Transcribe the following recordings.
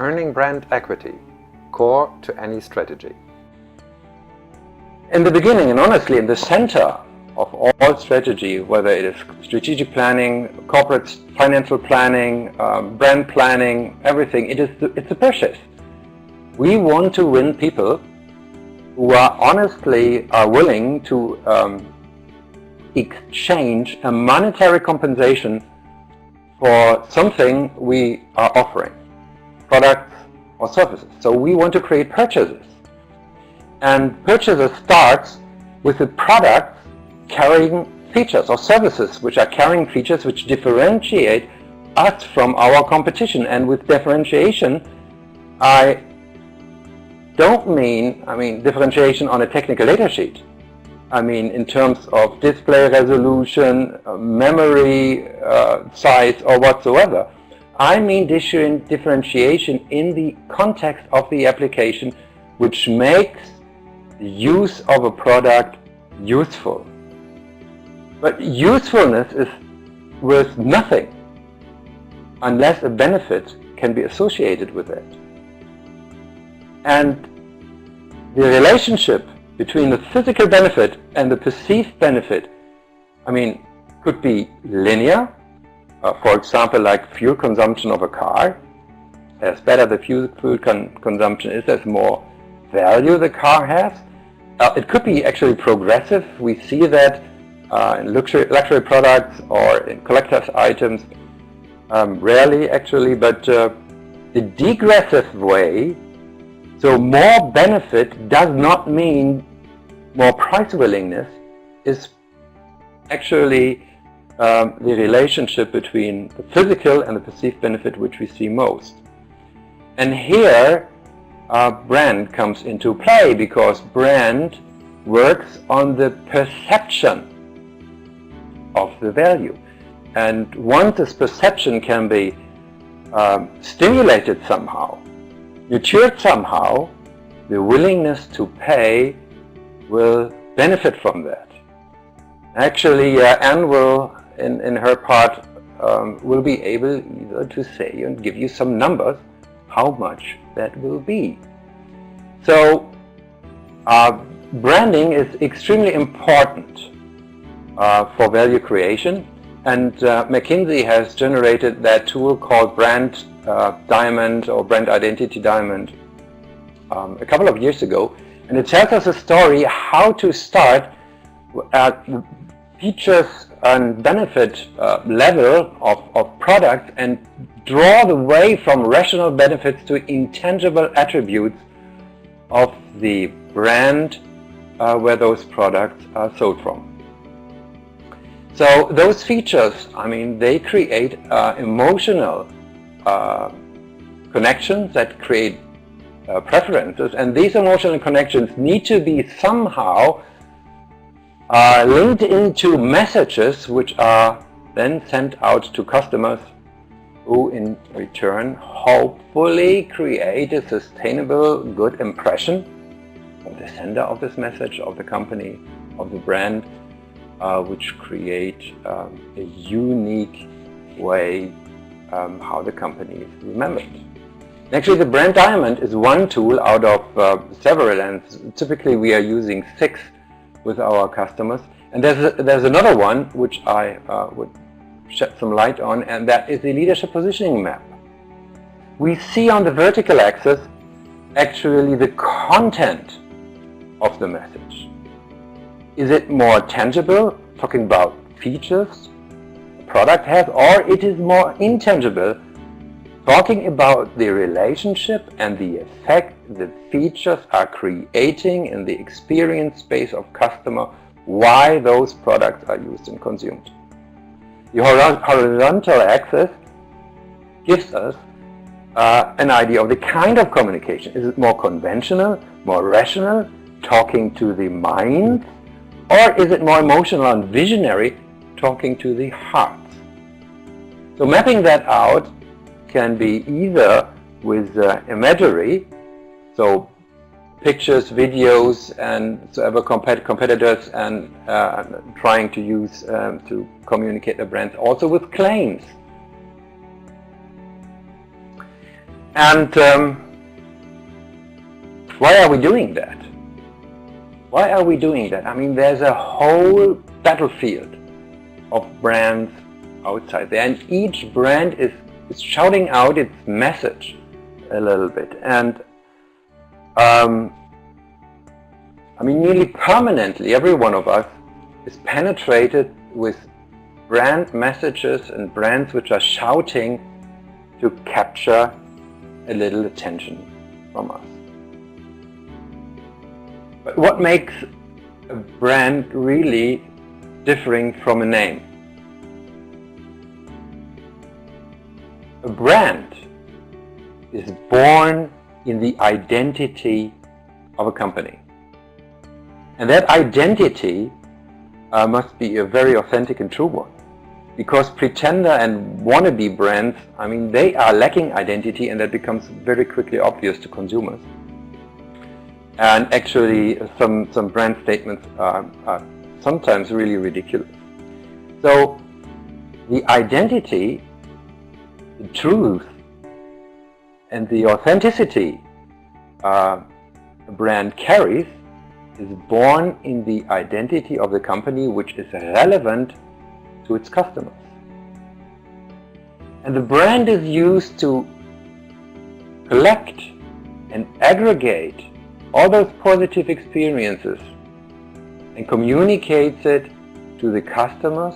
Earning brand equity, core to any strategy. In the beginning, and honestly in the center of all strategy, whether it is strategic planning, corporate financial planning, brand planning, everything, it's a purchase. We want to win people who are honestly willing to exchange a monetary compensation for something we are offering, products or services. So we want to create purchases. And purchases starts with the products carrying features or services which are carrying features which differentiate us from our competition. And with differentiation, I don't mean differentiation on a technical data sheet. I mean in terms of display resolution, memory size or whatsoever. I mean differentiation in the context of the application which makes the use of a product useful. But usefulness is worth nothing unless a benefit can be associated with it. And the relationship between the physical benefit and the perceived benefit, could be linear. For example, like fuel consumption of a car. As better the fuel consumption is, as more value the car has. It could be actually progressive. We see that in luxury products or in collector's items, rarely actually, but the degressive way, so more benefit does not mean more price willingness, is actually the relationship between the physical and the perceived benefit which we see most. And here brand comes into play, because brand works on the perception of the value. And once this perception can be stimulated somehow, nurtured somehow, the willingness to pay will benefit from that. Actually, Anne will, in her part, will be able either to say and give you some numbers how much that will be. So branding is extremely important for value creation, and McKinsey has generated that tool called Brand Diamond or Brand Identity Diamond a couple of years ago, and it tells us a story how to start at features and benefit level of products and draw the way from rational benefits to intangible attributes of the brand where those products are sold from. So those features, they create emotional connections that create preferences, and these emotional connections need to be somehow linked into messages which are then sent out to customers, who in return hopefully create a sustainable good impression of the sender of this message, of the company, of the brand, which create a unique way how the company is remembered. Actually, the Brand Diamond is one tool out of several, and typically we are using 6 with our customers. And there's another one which I would shed some light on, and that is the leadership positioning map. We see on the vertical axis actually the content of the message. Is it more tangible, talking about features the product has, or it is more intangible, talking about the relationship and the effect the features are creating in the experience space of customer, why those products are used and consumed. The horizontal axis gives us an idea of the kind of communication. Is it more conventional, more rational, talking to the mind, or is it more emotional and visionary, talking to the heart? So mapping that out can be either with imagery, so pictures, videos, and so other competitors, and trying to use to communicate the brands, also with claims. And why are we doing that? Why are we doing that? I mean, there's a whole battlefield of brands outside there, and each brand is shouting out its message a little bit. And I mean, nearly permanently, every one of us is penetrated with brand messages and brands which are shouting to capture a little attention from us. But what makes a brand really differing from a name? A brand is born in the identity of a company. And that identity must be a very authentic and true one. Because pretender and wannabe brands, I mean, they are lacking identity, and that becomes very quickly obvious to consumers. And actually, some brand statements are sometimes really ridiculous. So, the identity, the truth, and the authenticity a brand carries is born in the identity of the company, which is relevant to its customers. And the brand is used to collect and aggregate all those positive experiences and communicates it to the customers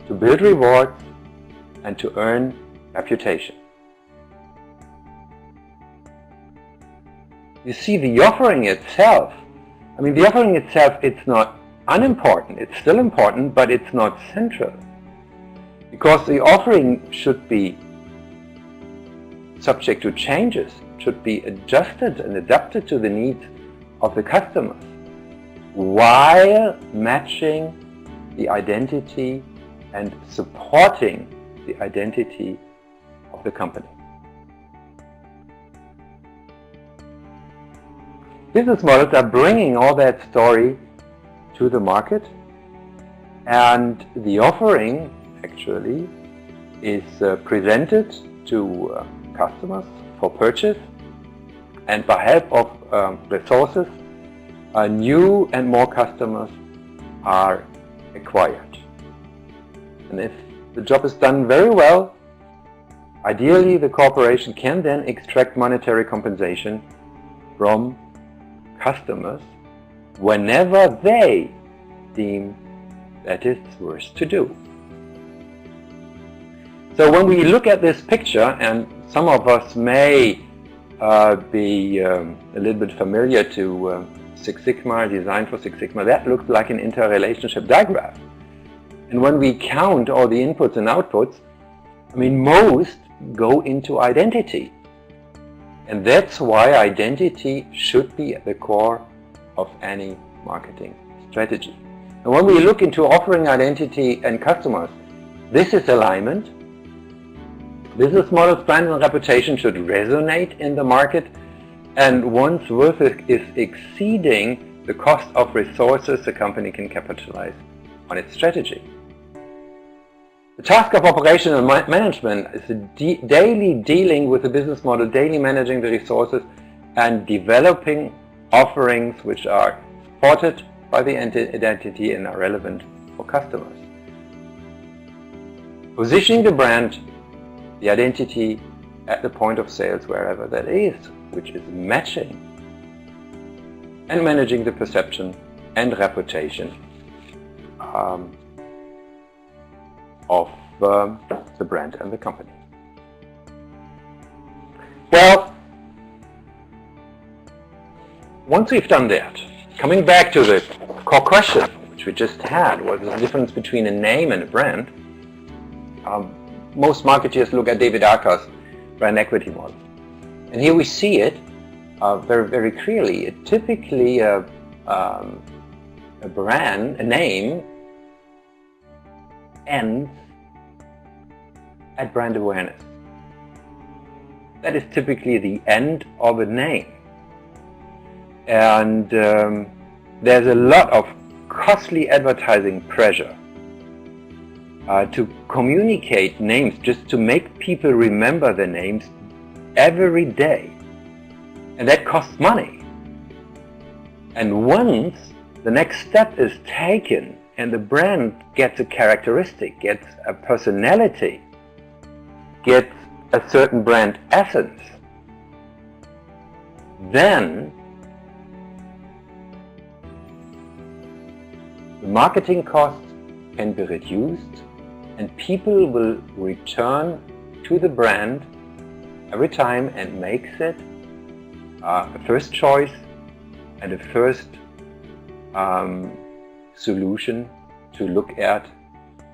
to build rewards and to earn reputation. You see, the offering itself, I mean, the offering itself, it's not unimportant, it's still important, but it's not central. Because the offering should be subject to changes, should be adjusted and adapted to the needs of the customers, while matching the identity and supporting the identity of the company. Business models are bringing all that story to the market, and the offering actually is presented to customers for purchase, and by help of resources, new and more customers are acquired. And if the job is done very well, ideally the corporation can then extract monetary compensation from customers whenever they deem that it's worth to do. So when we look at this picture, and some of us may be a little bit familiar to Six Sigma, Design for Six Sigma, that looks like an interrelationship diagram. And when we count all the inputs and outputs, I mean, most go into identity. And that's why identity should be at the core of any marketing strategy. And when we look into offering, identity, and customers, this is alignment. Business models, brand, and reputation should resonate in the market, and once worth is exceeding the cost of resources the company can capitalize on its strategy. The task of operational management is daily dealing with the business model, daily managing the resources, and developing offerings which are supported by the identity and are relevant for customers. Positioning the brand, the identity at the point of sales, wherever that is, which is matching and managing the perception and reputation of the brand and the company. Well, once we've done that, coming back to the core question which we just had, what is the difference between a name and a brand? Most marketers look at David Aaker's brand equity model. And here we see it very, very clearly. Typically, a brand, a name, ends at brand awareness. That is typically the end of a name. And there's a lot of costly advertising pressure to communicate names, just to make people remember the names every day. And that costs money. And once the next step is taken and the brand gets a characteristic, gets a personality, gets a certain brand essence, then the marketing costs can be reduced and people will return to the brand every time and makes it a first choice and a first solution to look at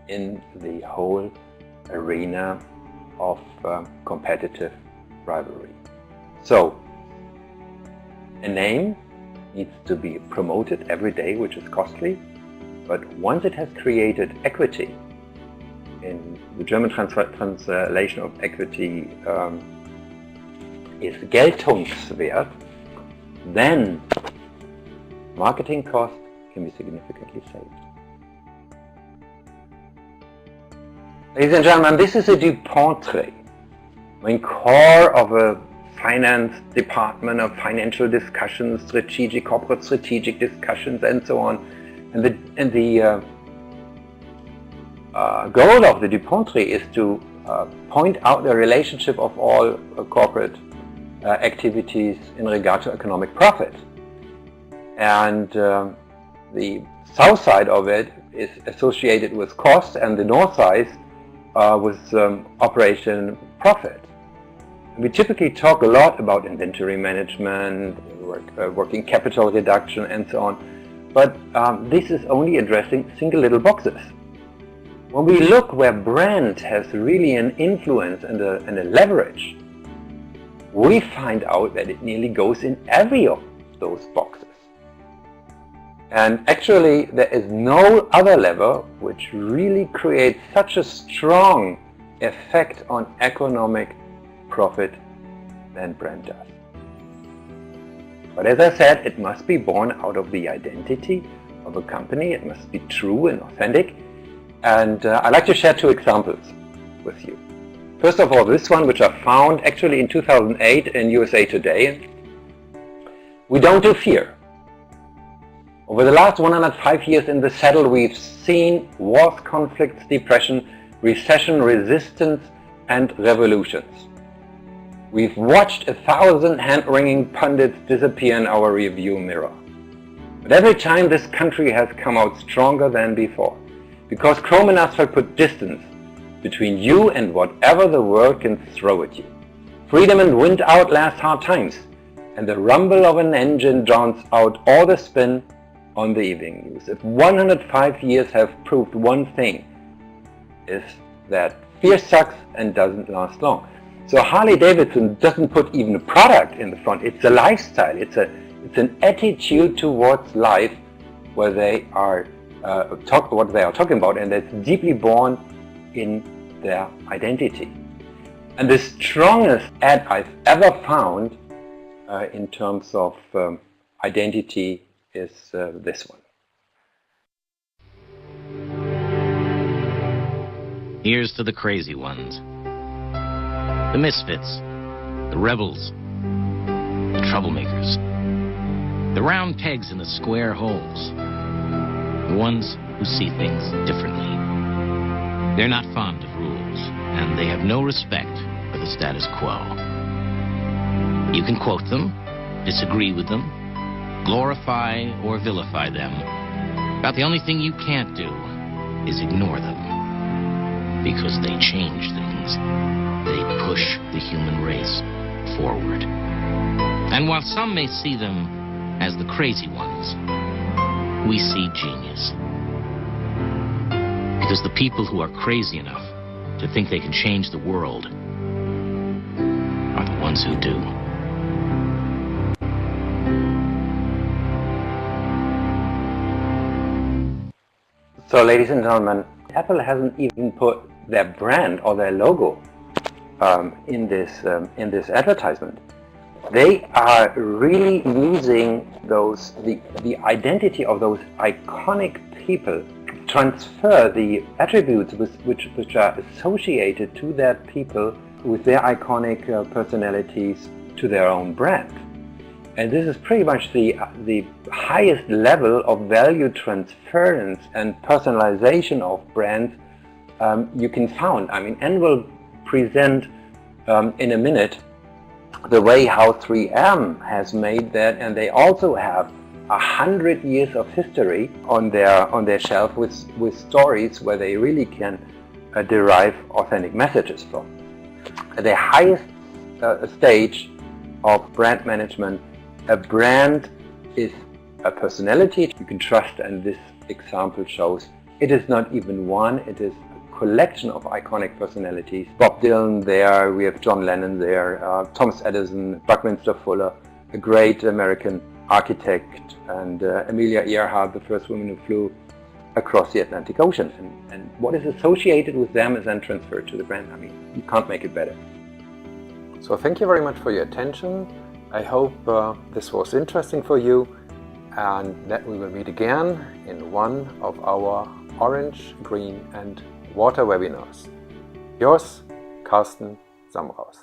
in the whole arena of competitive rivalry. So, a name needs to be promoted every day, which is costly, but once it has created equity, in the German translation of equity is Geltungswert, then marketing costs can be significantly saved. Ladies and gentlemen, this is a DU-PONT-TREE, main core of a finance department of financial discussions, corporate strategic discussions, and so on. And the goal of the DU-PONT-TREE is to point out the relationship of all corporate activities in regard to economic profit. And the south side of it is associated with cost, and the north side with operation profit. We typically talk a lot about inventory management, working capital reduction, and so on. But this is only addressing single little boxes. When we look where brand has really an influence and a leverage, we find out that it nearly goes in every of those boxes. And actually, there is no other lever which really creates such a strong effect on economic profit than brand does. But as I said, it must be born out of the identity of a company. It must be true and authentic. And I'd like to share two examples with you. First of all, this one, which I found actually in 2008 in USA Today. We don't do fear. Over the last 105 years in the saddle, we've seen wars, conflicts, depression, recession, resistance, and revolutions. We've watched 1,000 hand-wringing pundits disappear in our rearview mirror. But every time this country has come out stronger than before, because chrome and asphalt put distance between you and whatever the world can throw at you. Freedom and wind outlast hard times, and the rumble of an engine drowns out all the spin on the evening news. If 105 years have proved one thing, is that fear sucks and doesn't last long. So Harley-Davidson doesn't put even a product in the front. It's a lifestyle. It's an attitude towards life where they are what they are talking about, and that's deeply born in their identity. And the strongest ad I've ever found in terms of identity is this one. Here's to the crazy ones, the misfits, the rebels, the troublemakers, the round pegs in the square holes, the ones who see things differently. They're not fond of rules, and they have no respect for the status quo. You can quote them, disagree with them, glorify or vilify them, but the only thing you can't do is ignore them, because they change things. They push the human race forward. And while some may see them as the crazy ones, we see genius. Because the people who are crazy enough to think they can change the world are the ones who do. So, ladies and gentlemen, Apple hasn't even put their brand or their logo in this advertisement. They are really using the identity of those iconic people, transfer the attributes which are associated to that people with their iconic personalities to their own brand. And this is pretty much the highest level of value transference and personalization of brands you can find. I mean, Anne will present in a minute the way how 3M has made that, and they also have 100 years of history on their shelf with stories where they really can derive authentic messages from. The highest stage of brand management, a brand is a personality you can trust, and this example shows it is not even one, it is a collection of iconic personalities. Bob Dylan there, we have John Lennon there, Thomas Edison, Buckminster Fuller, a great American architect, and Amelia Earhart, the first woman who flew across the Atlantic Ocean. And what is associated with them is then transferred to the brand. I mean, you can't make it better. So thank you very much for your attention. I hope this was interesting for you, and that we will meet again in one of our orange, green and water webinars. Yours, Carsten Sambraus.